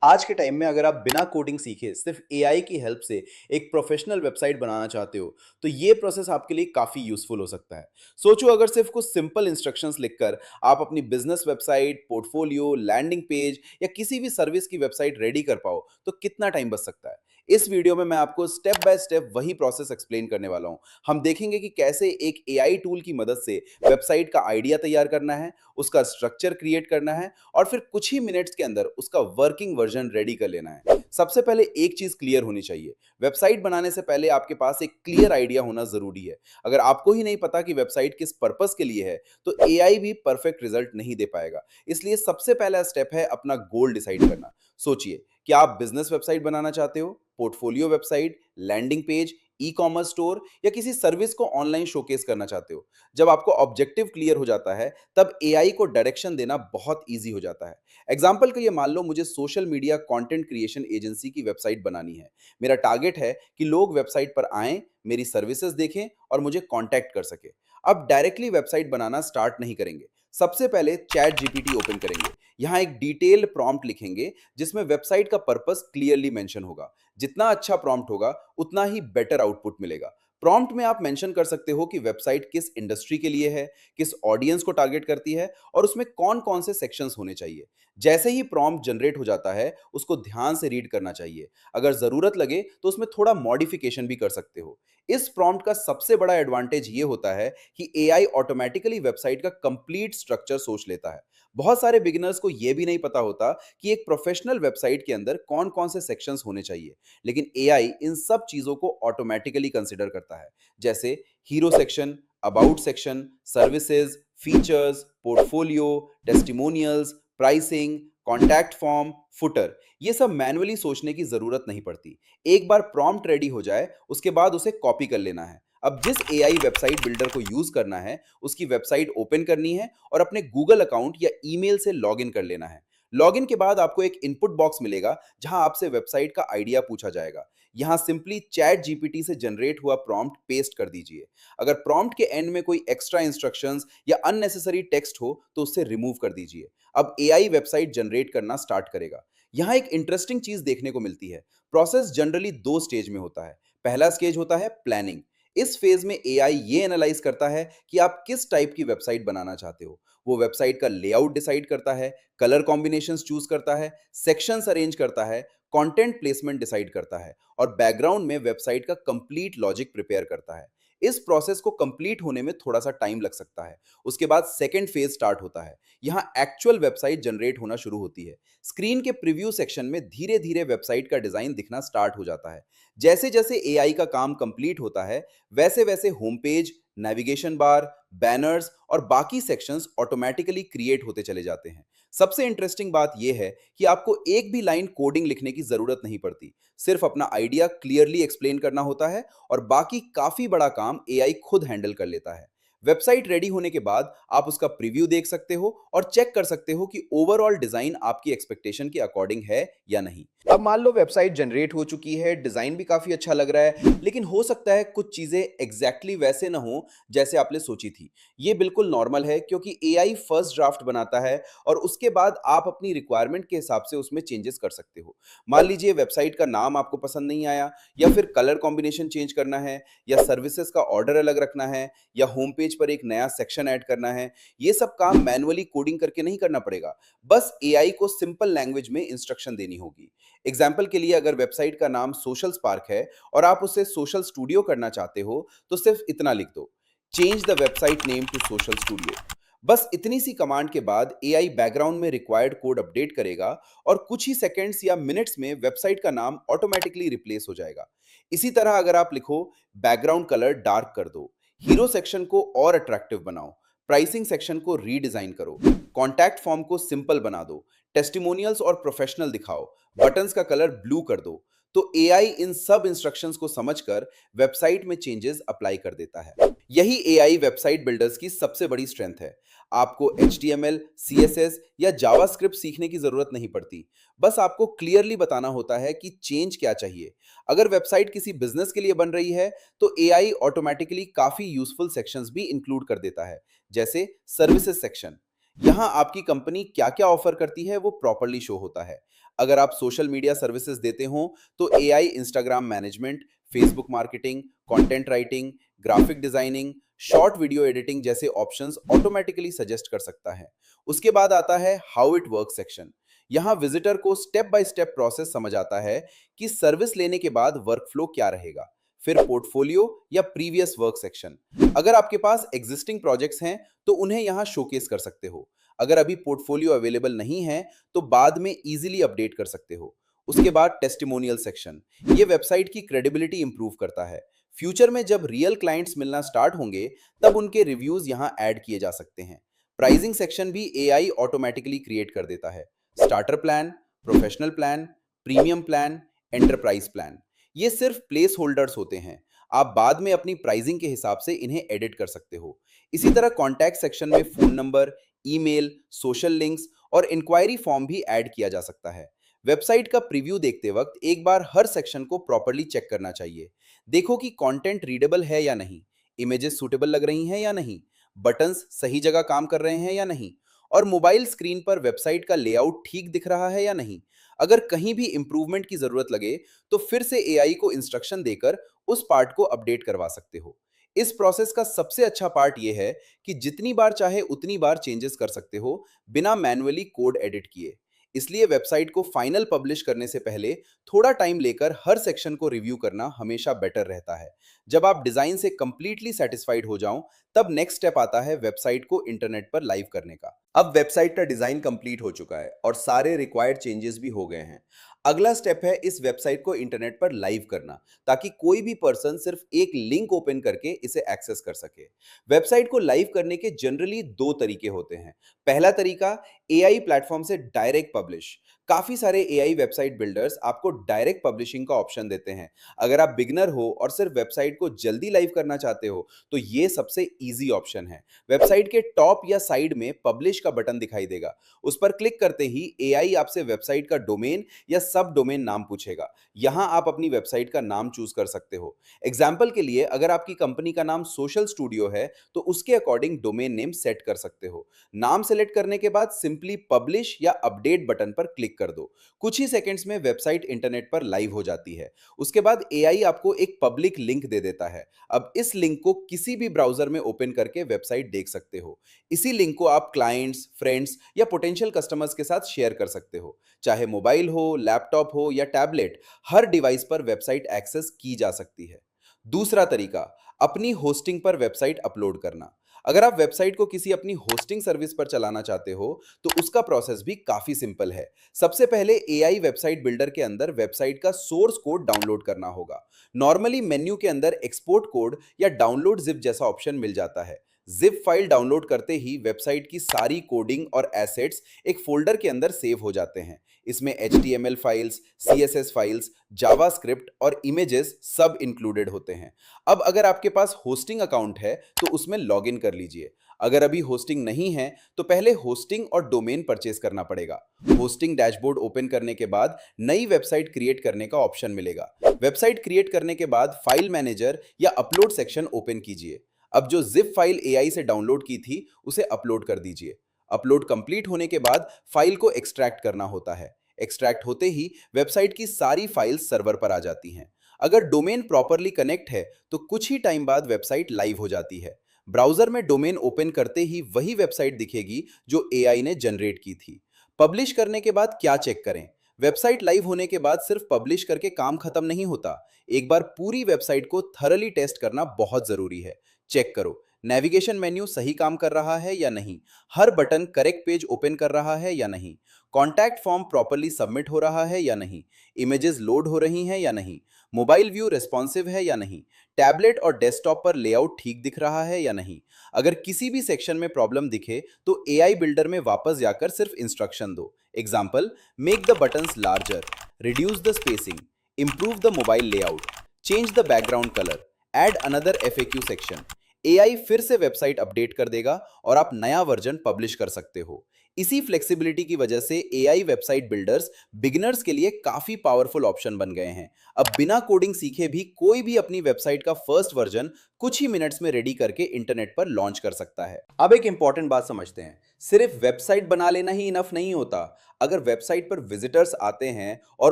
आज के टाइम में अगर आप बिना कोडिंग सीखे सिर्फ एआई की हेल्प से एक प्रोफेशनल वेबसाइट बनाना चाहते हो तो ये प्रोसेस आपके लिए काफ़ी यूज़फुल हो सकता है। सोचो अगर सिर्फ कुछ सिंपल इंस्ट्रक्शंस लिखकर आप अपनी business website, portfolio, landing page या किसी भी सर्विस की वेबसाइट रेडी कर पाओ तो कितना टाइम बच सकता है। इस वीडियो में मैं आपको स्टेप बाय स्टेप वही प्रोसेस एक्सप्लेन करने वाला हूँ। हम देखेंगे कि कैसे एक एआई टूल की मदद से वेबसाइट का आइडिया तैयार करना है, उसका स्ट्रक्चर क्रिएट करना है और फिर कुछ ही मिनट्स के अंदर उसका वर्किंग वर्जन रेडी कर लेना है। सबसे पहले एक चीज क्लियर होनी चाहिए, वेबसाइट बनाने से पहले आपके पास एक क्लियर आइडिया होना जरूरी है। अगर आपको ही नहीं पता कि वेबसाइट किस पर्पस के लिए है तो एआई भी परफेक्ट रिजल्ट नहीं दे पाएगा। इसलिए सबसे पहला स्टेप है अपना गोल डिसाइड करना। सोचिए, क्या आप बिजनेस वेबसाइट बनाना चाहते हो, portfolio website, landing page, e commerce store या किसी सर्विस को ऑनलाइन शोकेस करना चाहते हो? जब आपको ऑब्जेक्टिव क्लियर हो जाता है तब एआई को डायरेक्शन देना बहुत ईजी हो जाता है। एग्जाम्पल के लिए मान लो मुझे social media content creation agency की वेबसाइट बनानी है। मेरा टारगेट है कि लोग वेबसाइट पर आएं, मेरी सर्विसेज देखें और मुझे कांटेक्ट कर सके। अब डायरेक्टली वेबसाइट बनाना स्टार्ट नहीं करेंगे। सबसे पहले चैट जीपीटी ओपन करेंगे। यहाँ एक डिटेल्ड प्रॉम्प्ट लिखेंगे जिसमें वेबसाइट का पर्पस क्लियरली मेंशन होगा। जितना अच्छा प्रॉम्प्ट होगा उतना ही बेटर आउटपुट मिलेगा। प्रॉम्प्ट में आप मेंशन कर सकते हो कि वेबसाइट किस इंडस्ट्री के लिए है, किस ऑडियंस को टारगेट करती है और उसमें कौन कौन से सेक्शंस होने चाहिए। जैसे ही प्रॉम्प्ट जनरेट हो जाता है उसको ध्यान से रीड करना चाहिए। अगर जरूरत लगे तो उसमें थोड़ा मॉडिफिकेशन भी कर सकते हो। इस प्रॉम्प्ट का सबसे बड़ा एडवांटेज ये होता है कि एआई ऑटोमेटिकली वेबसाइट का कंप्लीट स्ट्रक्चर सोच लेता है। बहुत सारे बिगिनर्स को यह भी नहीं पता होता कि एक प्रोफेशनल वेबसाइट के अंदर कौन कौन से सेक्शंस होने चाहिए, लेकिन एआई इन सब चीजों को ऑटोमेटिकली कंसिडर करता है। जैसे hero section, about section, services, features, portfolio, testimonials, pricing, contact form, footer. ये सब मैन्युअली सोचने की जरूरत नहीं पड़ती। एक बार प्रॉम्प्ट रेडी हो जाए उसके बाद उसे कॉपी कर लेना है। अब जिस एआई वेबसाइट बिल्डर को यूज करना है उसकी वेबसाइट ओपन करनी है और अपने गूगल अकाउंट या ईमेल से लॉगिन कर लेना है। लॉगिन के बाद आपको एक इनपुट बॉक्स मिलेगा जहां आपसे वेबसाइट का आइडिया पूछा जाएगा। यहां सिंपली चैट जीपीटी से जनरेट हुआ प्रॉम्प्ट पेस्ट कर दीजिए। अगर प्रॉम्प्ट के एंड में कोई एक्स्ट्रा इंस्ट्रक्शंस या अननेसेसरी टेक्स्ट हो तो उसे रिमूव कर दीजिए। अब एआई वेबसाइट जनरेट करना स्टार्ट करेगा। यहां एक इंटरेस्टिंग चीज देखने को मिलती है। प्रोसेस जनरली दो स्टेज में होता है। पहला स्टेज होता है प्लानिंग। इस फेज में एआई ये एनालाइज करता है कि आप किस टाइप की वेबसाइट बनाना चाहते हो। वो वेबसाइट का लेआउट डिसाइड करता है, कलर कॉम्बिनेशंस चूज करता है, सेक्शंस अरेंज करता है, कंटेंट प्लेसमेंट डिसाइड करता है और बैकग्राउंड में वेबसाइट का कंप्लीट लॉजिक प्रिपेयर करता है। इस प्रोसेस को कंप्लीट होने में थोड़ा सा टाइम लग सकता है। उसके बाद सेकंड फेज स्टार्ट होता है। यहाँ एक्चुअल वेबसाइट जनरेट होना शुरू होती है। स्क्रीन के प्रीव्यू सेक्शन में धीरे धीरे वेबसाइट का डिजाइन दिखना स्टार्ट हो जाता है। जैसे जैसे एआई का काम कंप्लीट होता है वैसे वैसे home page, navigation bar, banners और बाकी सेक्शंस ऑटोमेटिकली क्रिएट होते चले जाते हैं। सबसे इंटरेस्टिंग बात यह है कि आपको एक भी लाइन कोडिंग लिखने की जरूरत नहीं पड़ती। सिर्फ अपना आइडिया क्लियरली एक्सप्लेन करना होता है और बाकी काफी बड़ा काम एआई खुद हैंडल कर लेता है। वेबसाइट रेडी होने के बाद आप उसका प्रीव्यू देख सकते हो और चेक कर सकते हो कि ओवरऑल डिजाइन आपकी एक्सपेक्टेशन के अकॉर्डिंग है या नहीं। अब मान लो वेबसाइट जनरेट हो चुकी है, डिजाइन भी काफी अच्छा लग रहा है, लेकिन हो सकता है कुछ चीजें एग्जैक्टली वैसे ना हो जैसे आपने सोची थी। ये बिल्कुल नॉर्मल है क्योंकि एआई फर्स्ट ड्राफ्ट बनाता है और उसके बाद आप अपनी रिक्वायरमेंट के हिसाब से उसमें चेंजेस कर सकते हो। मान लीजिए वेबसाइट का नाम आपको पसंद नहीं आया, या फिर कलर कॉम्बिनेशन चेंज करना है, या सर्विसेज का ऑर्डर अलग रखना है, या होम पेज पर एक नया सेक्शन ऐड करना है। ये सब काम मैन्युअली कोडिंग करके नहीं करना पड़ेगा, बस एआई को सिंपल लैंग्वेज में इंस्ट्रक्शन देनी होगी। एग्जाम्पल के लिए अगर वेबसाइट का नाम सोशल स्पार्क है और आप उसे सोशल स्टूडियो करना चाहते हो तो सिर्फ इतना लिख दो, change the website name to social studio. बस इतनी सी कमांड के बाद एआई बैकग्राउंड में रिक्वायर्ड कोड अपडेट करेगा और कुछ ही सेकंड्स या मिनट्स में वेबसाइट का नाम ऑटोमेटिकली रिप्लेस हो जाएगा। इसी तरह अगर आप लिखो बैकग्राउंड कलर डार्क कर दो, हीरो सेक्शन को और अट्रैक्टिव बनाओ, प्राइसिंग सेक्शन को रीडिजाइन करो, कॉन्टैक्ट फॉर्म को सिंपल बना दो, टेस्टिमोनियल्स और प्रोफेशनल दिखाओ, बटन्स का कलर ब्लू कर दो, तो एआई इन सब इंस्ट्रक्शंस को समझकर वेबसाइट में चेंजेस अप्लाई कर देता है। यही एआई वेबसाइट बिल्डर्स की सबसे बड़ी स्ट्रेंथ है। आपको HTML, CSS या जावास्क्रिप्ट सीखने की जरूरत नहीं पड़ती। बस आपको क्लियरली बताना होता है कि चेंज क्या चाहिए। अगर वेबसाइट किसी बिजनेस के लिए बन रही है तो एआई ऑटोमेटिकली काफी यूजफुल सेक्शंस भी इंक्लूड कर देता है। जैसे सर्विसेज सेक्शन, यहाँ आपकी कंपनी क्या क्या ऑफर करती है वो प्रॉपरली शो होता है। अगर आप सोशल मीडिया सर्विसेज देते हो तो AI Instagram management, Facebook marketing, content writing, graphic designing, short video editing जैसे ऑप्शंस ऑटोमेटिकली सजेस्ट कर सकता है। उसके बाद आता है हाउ इट वर्क सेक्शन। यहाँ विजिटर को स्टेप बाय स्टेप प्रोसेस समझ आता है कि सर्विस लेने के बाद वर्कफ्लो क्या रहेगा। फिर पोर्टफोलियो या प्रीवियस वर्क सेक्शन। अगर आपके पास एग्जिस्टिंग प्रोजेक्ट्स हैं तो उन्हें यहाँ शोकेस कर सकते हो। अगर अभी पोर्टफोलियो अवेलेबल नहीं है तो बाद में इजीली अपडेट कर सकते हो। उसके बाद टेस्टिमोनियल सेक्शन। ये वेबसाइट की क्रेडिबिलिटी इंप्रूव करता है। फ्यूचर में जब रियल क्लाइंट्स मिलना स्टार्ट होंगे तब उनके रिव्यूज यहाँ ऐड किए जा सकते हैं। प्राइसिंग सेक्शन भी एआई ऑटोमेटिकली क्रिएट कर देता है। Starter plan, professional plan, premium plan, enterprise plan, ये सिर्फ प्लेस होल्डर्स होते हैं। आप बाद में अपनी प्राइसिंग के हिसाब से इन्हें एडिट कर सकते हो। इसी तरह कॉन्टैक्ट सेक्शन में phone number, email, social links और इंक्वायरी फॉर्म भी ऐड किया जा सकता है। वेबसाइट का प्रीव्यू देखते वक्त एक बार हर सेक्शन को प्रॉपर्ली चेक करना चाहिए। देखो कि कंटेंट रीडेबल है या नहीं, इमेजेस सूटेबल लग रही हैं या नहीं, बटन्स सही जगह काम कर रहे हैं या नहीं, और मोबाइल स्क्रीन पर वेबसाइट का लेआउट ठीक दिख रहा है या नहीं। अगर कहीं भी इंप्रूवमेंट की जरूरत लगे तो फिर से एआई को इंस्ट्रक्शन देकर उस पार्ट को अपडेट करवा सकते हो। इस प्रोसेस का सबसे अच्छा पार्ट यह है कि जितनी बार चाहे उतनी बार चेंजेस कर सकते हो बिना मैन्युअली कोड एडिट किए। इसलिए वेबसाइट को फाइनल पब्लिश करने से पहले थोड़ा टाइम लेकर हर सेक्शन को रिव्यू करना हमेशा बेटर रहता है। जब आप डिजाइन से कंप्लीटली सेटिस्फाइड हो जाओ तब नेक्स्ट स्टेप आता है वेबसाइट को इंटरनेट पर लाइव करने का। अब वेबसाइट का डिजाइन कंप्लीट हो चुका है और सारे रिक्वायर्ड चेंजेस भी हो गए हैं। अगला स्टेप है इस वेबसाइट को इंटरनेट पर लाइव करना, ताकि कोई भी पर्सन सिर्फ एक लिंक ओपन करके इसे एक्सेस कर सके। वेबसाइट को लाइव करने के जनरली दो तरीके होते हैं। पहला तरीका, एआई प्लेटफॉर्म से डायरेक्ट पब्लिश। काफी सारे एआई वेबसाइट बिल्डर्स आपको डायरेक्ट पब्लिशिंग का ऑप्शन देते हैं। अगर आप बिगनर हो और सिर्फ वेबसाइट को जल्दी लाइव करना चाहते हो तो ये सबसे इजी ऑप्शन है। वेबसाइट के टॉप या साइड में पब्लिश का बटन दिखाई देगा। उस पर क्लिक करते ही एआई आपसे वेबसाइट का डोमेन या सब डोमेन नाम पूछेगा। यहां आप अपनी वेबसाइट का नाम चूज कर सकते हो। एग्जाम्पल के लिए, अगर आपकी कंपनी का नाम सोशल स्टूडियो है तो उसके अकॉर्डिंग डोमेन नेम सेट कर सकते हो। नाम सेलेक्ट करने के बाद सिंपली पब्लिश या अपडेट बटन पर क्लिक कर दो। कुछ ही सेकंड्स में वेबसाइट इंटरनेट पर लाइव हो जाती है। उसके बाद एआई आपको एक पब्लिक लिंक दे देता है। अब इस लिंक को किसी भी ब्राउजर में ओपन करके वेबसाइट देख सकते हो। इसी लिंक को आप क्लाइंट्स, फ्रेंड्स या पोटेंशियल कस्टमर्स के साथ शेयर कर सकते हो। चाहे मोबाइल हो, लैपटॉप हो या टैबलेट, हर डिवाइस पर वेबसाइट एक्सेस की जा सकती है। दूसरा तरीका, अपनी होस्टिंग पर वेबसाइट अपलोड करना। अगर आप वेबसाइट को किसी अपनी होस्टिंग सर्विस पर चलाना चाहते हो तो उसका प्रोसेस भी काफी सिंपल है। सबसे पहले एआई वेबसाइट बिल्डर के अंदर वेबसाइट का सोर्स कोड डाउनलोड करना होगा। नॉर्मली मेन्यू के अंदर एक्सपोर्ट कोड या डाउनलोड जिप जैसा ऑप्शन मिल जाता है। जिप फाइल डाउनलोड करते ही वेबसाइट की सारी कोडिंग और एसेट्स एक फोल्डर के अंदर सेव हो जाते हैं। इसमें HTML files, CSS files, JavaScript और इमेजेस सब इंक्लूडेड होते हैं। अब अगर आपके पास होस्टिंग अकाउंट है तो उसमें लॉगिन कर लीजिए। अगर अभी होस्टिंग नहीं है तो पहले होस्टिंग और डोमेन परचेज करना पड़ेगा। होस्टिंग डैशबोर्ड ओपन करने के बाद नई वेबसाइट क्रिएट करने का ऑप्शन मिलेगा। वेबसाइट क्रिएट करने के बाद फाइल मैनेजर या अपलोड सेक्शन ओपन कीजिए। अब जो जिप फाइल एआई से डाउनलोड की थी उसे अपलोड कर दीजिए। अपलोड कंप्लीट होने के बाद फाइल को एक्सट्रैक्ट करना होता है। एक्सट्रैक्ट होते ही वेबसाइट की सारी फाइल्स सर्वर पर आ जाती हैं। अगर डोमेन प्रॉपरली कनेक्ट है तो कुछ ही टाइम बाद वेबसाइट लाइव हो जाती है। ब्राउजर में डोमेन ओपन करते ही वही वेबसाइट दिखेगी जो एआई ने जनरेट की थी। पब्लिश करने के बाद क्या चेक करें? वेबसाइट लाइव होने के बाद सिर्फ पब्लिश करके काम खत्म नहीं होता। एक बार पूरी वेबसाइट को थरली टेस्ट करना बहुत जरूरी है। चेक करो, नेविगेशन मेन्यू सही काम कर रहा है या नहीं, हर बटन करेक्ट पेज ओपन कर रहा है या नहीं, कॉन्टैक्ट फॉर्म प्रॉपर्ली सबमिट हो रहा है या नहीं, इमेजेस लोड हो रही हैं या नहीं, मोबाइल व्यू रिस्पॉन्सिव है या नहीं, टैबलेट और डेस्कटॉप पर लेआउट ठीक दिख रहा है या नहीं। अगर किसी भी सेक्शन में प्रॉब्लम दिखे तो एआई बिल्डर में वापस जाकर सिर्फ इंस्ट्रक्शन दो। Example, make the buttons larger, reduce the spacing, improve the mobile layout, change the background colour, add another FAQ section. AI फिर से वेबसाइट अपडेट कर देगा और आप नया वर्जन पब्लिश कर सकते हो। इसी फ्लेक्सिबिलिटी की वजह से एआई वेबसाइट बिल्डर्स बिगिनर्स के लिए काफी पावरफुल ऑप्शन बन गए हैं। अब बिना कोडिंग सीखे भी कोई भी अपनी वेबसाइट का फर्स्ट वर्जन कुछ ही मिनट्स में रेडी करके इंटरनेट पर लॉन्च कर सकता है। अब एक इंपॉर्टेंट बात समझते हैं, सिर्फ वेबसाइट बना लेना ही इनफ नहीं होता। अगर वेबसाइट पर विजिटर्स आते हैं और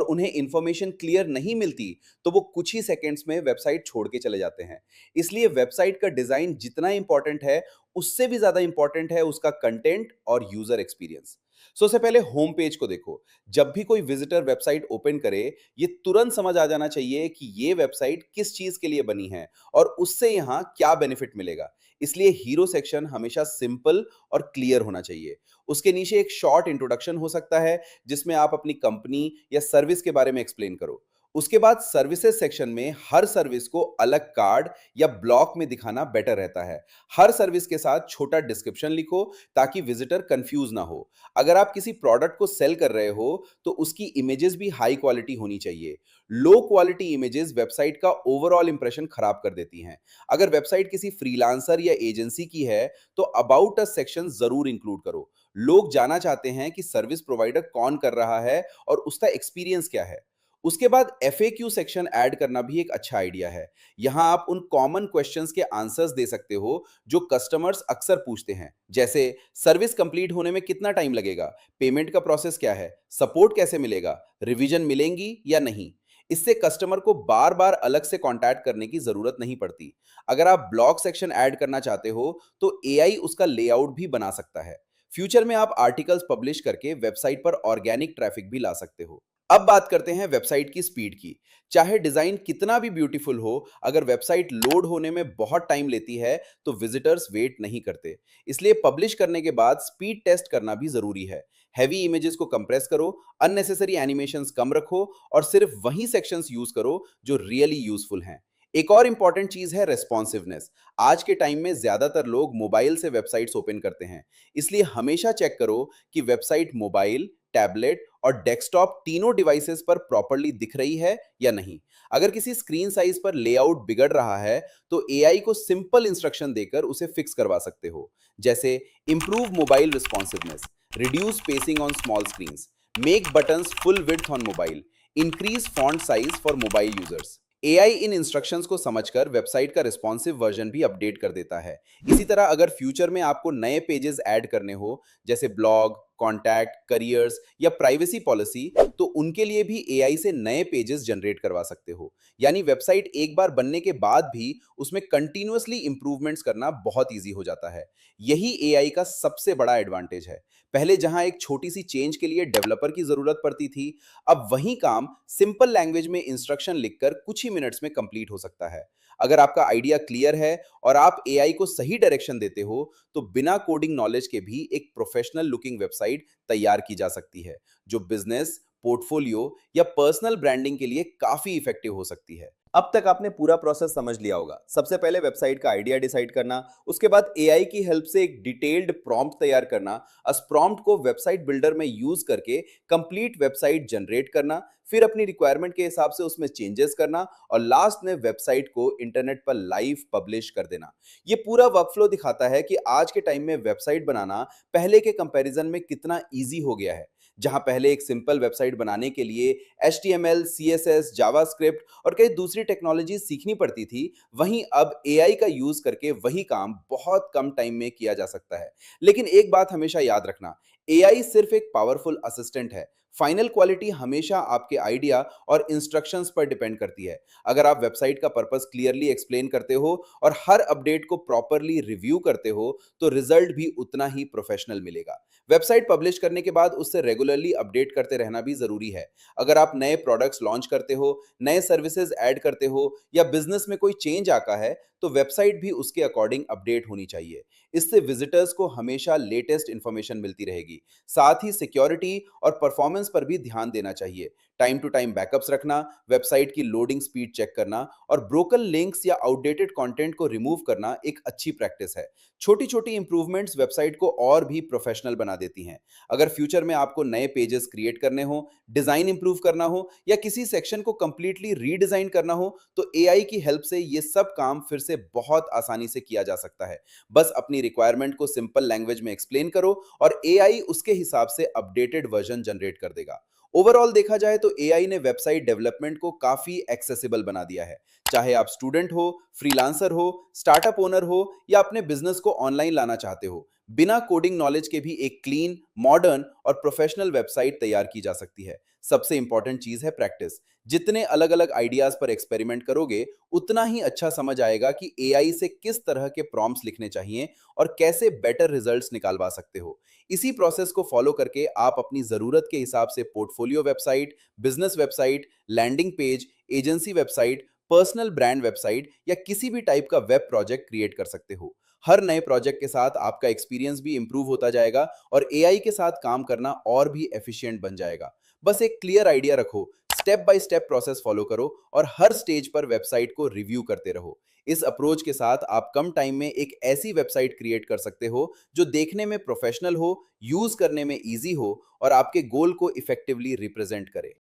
उन्हें इंफॉर्मेशन क्लियर नहीं मिलती, तो वो कुछ ही सेकंड्स में वेबसाइट छोड़ के चले जाते हैं। इसलिए वेबसाइट का डिजाइन जितना इंपॉर्टेंट है, उससे भी ज्यादा इंपॉर्टेंट है उसका कंटेंट और यूजर एक्सपीरियंस। सबसे पहले होम पेज को देखो। जब भी कोई विजिटर वेबसाइट ओपन करे, ये तुरंत समझ आ जाना चाहिए कि ये वेबसाइट किस चीज के लिए बनी है और उससे यहाँ क्या बेनिफिट मिलेगा। इसलिए हीरो सेक्शन हमेशा सिंपल और क्लियर होना चाहिए। उसके नीचे एक शॉर्ट इंट्रोडक्शन हो सकता है, जिसमें आप अपनी कंपनी या सर्विस के बारे में एक्सप्लेन करो। उसके बाद सर्विसेज सेक्शन में हर सर्विस को अलग कार्ड या ब्लॉक में दिखाना बेटर रहता है। हर सर्विस के साथ छोटा डिस्क्रिप्शन लिखो, ताकि विजिटर कंफ्यूज ना हो। अगर आप किसी प्रोडक्ट को सेल कर रहे हो, तो उसकी इमेजेस भी हाई क्वालिटी होनी चाहिए। लो क्वालिटी इमेजेस वेबसाइट का ओवरऑल इंप्रेशन खराब कर देती हैं। अगर वेबसाइट किसी फ्रीलांसर या एजेंसी की है, तो अबाउट अस सेक्शन जरूर इंक्लूड करो। लोग जानना चाहते हैं कि सर्विस प्रोवाइडर कौन कर रहा है और उसका एक्सपीरियंस क्या है। उसके बाद एफएक्यू सेक्शन ऐड करना भी एक अच्छा आइडिया है। यहां आप उन कॉमन क्वेश्चंस के आंसर्स दे सकते हो जो कस्टमर्स अक्सर पूछते हैं, जैसे सर्विस कंप्लीट होने में कितना टाइम लगेगा, पेमेंट का प्रोसेस क्या है, सपोर्ट कैसे मिलेगा, रिवीजन मिलेंगी या नहीं। इससे कस्टमर को बार बार अलग से कांटेक्ट करने की जरूरत नहीं पड़ती। अगर आप ब्लॉग सेक्शन ऐड करना चाहते हो, तो एआई उसका लेआउट भी बना सकता है। फ्यूचर में आप आर्टिकल्स पब्लिश करके वेबसाइट पर ऑर्गेनिक ट्रैफिक भी ला सकते हो। अब बात करते हैं वेबसाइट की स्पीड की। चाहे डिजाइन कितना भी ब्यूटीफुल हो, अगर वेबसाइट लोड होने में बहुत टाइम लेती है, तो विजिटर्स वेट नहीं करते। इसलिए पब्लिश करने के बाद स्पीड टेस्ट करना भी जरूरी है। हैवी इमेजेस को कंप्रेस करो, अननेसेसरी एनिमेशंस कम रखो और सिर्फ वही सेक्शंस यूज करो जो रियली यूजफुल हैं। एक और इंपॉर्टेंट चीज है रेस्पॉन्सिवनेस। आज के टाइम में ज्यादातर लोग मोबाइल से वेबसाइट्स ओपन करते हैं। इसलिए हमेशा चेक करो कि वेबसाइट मोबाइल, टैबलेट और डेस्कटॉप तीनों डिवाइसेस पर प्रॉपर्ली दिख रही है या नहीं। अगर किसी स्क्रीन साइज पर लेआउट बिगड़ रहा है, तो एआई को सिंपल इंस्ट्रक्शन देकर उसे फिक्स करवा सकते हो, जैसे improve mobile responsiveness, reduce spacing on small screens, make buttons full width on mobile, increase font size for mobile users. AI in instructions को समझकर वेबसाइट का रिस्पॉन्सिव वर्जन भी अपडेट कर देता है। इसी तरह अगर फ्यूचर में आपको नए पेजेस ऐड करने हो, जैसे ब्लॉग, कॉन्टैक्ट, करियर्स या प्राइवेसी पॉलिसी, तो उनके लिए भी एआई से नए पेजेस जनरेट करवा सकते हो। यानी वेबसाइट एक बार बनने के बाद भी उसमें कंटिन्यूअसली इंप्रूवमेंट्स करना बहुत ईजी हो जाता है। यही एआई का सबसे बड़ा एडवांटेज है। पहले जहां एक छोटी सी चेंज के लिए डेवलपर की जरूरत पड़ती थी, अब वही काम सिंपल लैंग्वेज में इंस्ट्रक्शन लिखकर कुछ ही मिनट्स में कंप्लीट हो सकता है। अगर आपका आइडिया क्लियर है और आप एआई को सही डायरेक्शन देते हो, तो बिना कोडिंग नॉलेज के भी एक प्रोफेशनल लुकिंग वेबसाइट तैयार की जा सकती है, जो बिजनेस, पोर्टफोलियो या पर्सनल ब्रांडिंग के लिए काफी इफेक्टिव हो सकती है। अब तक आपने पूरा प्रोसेस समझ लिया होगा। सबसे पहले वेबसाइट का आइडिया डिसाइड करना, उसके बाद एआई की हेल्प से एक डिटेल्ड प्रॉम्प्ट तैयार करना, उस प्रॉम्प्ट को वेबसाइट बिल्डर में यूज करके कंप्लीट वेबसाइट जनरेट करना, फिर अपनी रिक्वायरमेंट के हिसाब से उसमें चेंजेस करना और लास्ट में वेबसाइट को इंटरनेट पर लाइव पब्लिश कर देना। ये पूरा वर्कफ्लो दिखाता है कि आज के टाइम में वेबसाइट बनाना पहले के कंपैरिजन में कितना ईजी हो गया है। जहां पहले एक सिंपल वेबसाइट बनाने के लिए HTML, CSS, जावास्क्रिप्ट और कई दूसरी टेक्नोलॉजी सीखनी पड़ती थी, वहीं अब एआई का यूज करके वही काम बहुत कम टाइम में किया जा सकता है। लेकिन एक बात हमेशा याद रखना, एआई सिर्फ एक पावरफुल असिस्टेंट है। फाइनल क्वालिटी हमेशा आपके आइडिया और इंस्ट्रक्शंस पर डिपेंड करती है। अगर आप वेबसाइट का पर्पस क्लियरली एक्सप्लेन करते हो और हर अपडेट को प्रॉपरली रिव्यू करते हो, तो रिजल्ट भी उतना ही प्रोफेशनल मिलेगा। वेबसाइट पब्लिश करने के बाद उससे रेगुलरली अपडेट करते रहना भी जरूरी है। अगर आप नए प्रोडक्ट्स लॉन्च करते हो, नए सर्विसेज ऐड करते हो या बिजनेस में कोई चेंज आता है, तो वेबसाइट भी उसके अकॉर्डिंग अपडेट होनी चाहिए। इससे विजिटर्स को हमेशा लेटेस्ट इंफॉर्मेशन मिलती रहेगी। साथ ही सिक्योरिटी और परफॉर्मेंस पर भी ध्यान देना चाहिए। टाइम टू टाइम बैकअप्स रखना, वेबसाइट की लोडिंग स्पीड चेक करना और ब्रोकन लिंक्स या आउटडेटेड कंटेंट को रिमूव करना एक अच्छी प्रैक्टिस है। छोटी छोटी इंप्रूवमेंट्स वेबसाइट को और भी प्रोफेशनल बना देती हैं। अगर फ्यूचर में आपको नए पेजेस क्रिएट करने हो, डिजाइन इंप्रूव करना हो या किसी सेक्शन को कंप्लीटली रीडिजाइन करना हो, तो एआई की हेल्प से ये सब काम फिर से बहुत आसानी से किया जा सकता है। बस अपनी रिक्वायरमेंट को सिंपल लैंग्वेज में एक्सप्लेन करो और एआई उसके हिसाब से अपडेटेड वर्जन जनरेट कर देगा। ओवरऑल देखा जाए तो एआई ने वेबसाइट डेवलपमेंट को काफ़ी एक्सेसिबल बना दिया है। चाहे आप स्टूडेंट हो, फ्रीलांसर हो, स्टार्टअप ओनर हो या अपने बिज़नेस को ऑनलाइन लाना चाहते हो, बिना कोडिंग नॉलेज के भी एक क्लीन, मॉडर्न और प्रोफेशनल वेबसाइट तैयार की जा सकती है। सबसे इंपॉर्टेंट चीज़ है प्रैक्टिस। जितने अलग-अलग आइडियाज़ पर एक्सपेरिमेंट करोगे, उतना ही अच्छा समझ आएगा कि एआई से किस तरह के प्रॉम्प्ट्स लिखने चाहिए और कैसे बेटर रिजल्ट्स निकालवा सकते हो। इसी प्रोसेस को फॉलो करके आप अपनी ज़रूरत के हिसाब से portfolio website, business website, landing page, agency website, personal brand website या किसी भी टाइप का वेब प्रोजेक्ट क्रिएट कर सकते हो। हर नए प्रोजेक्ट के साथ आपका एक्सपीरियंस भी इंप्रूव होता जाएगा और एआई के साथ काम करना और भी एफिशिएंट बन जाएगा। बस एक क्लियर आइडिया रखो, step by step process follow करो और हर स्टेज पर वेबसाइट को रिव्यू करते रहो। इस अप्रोच के साथ आप कम टाइम में एक ऐसी वेबसाइट क्रिएट कर सकते हो जो देखने में प्रोफेशनल हो, यूज करने में इजी हो और आपके गोल को इफेक्टिवली रिप्रेजेंट करे।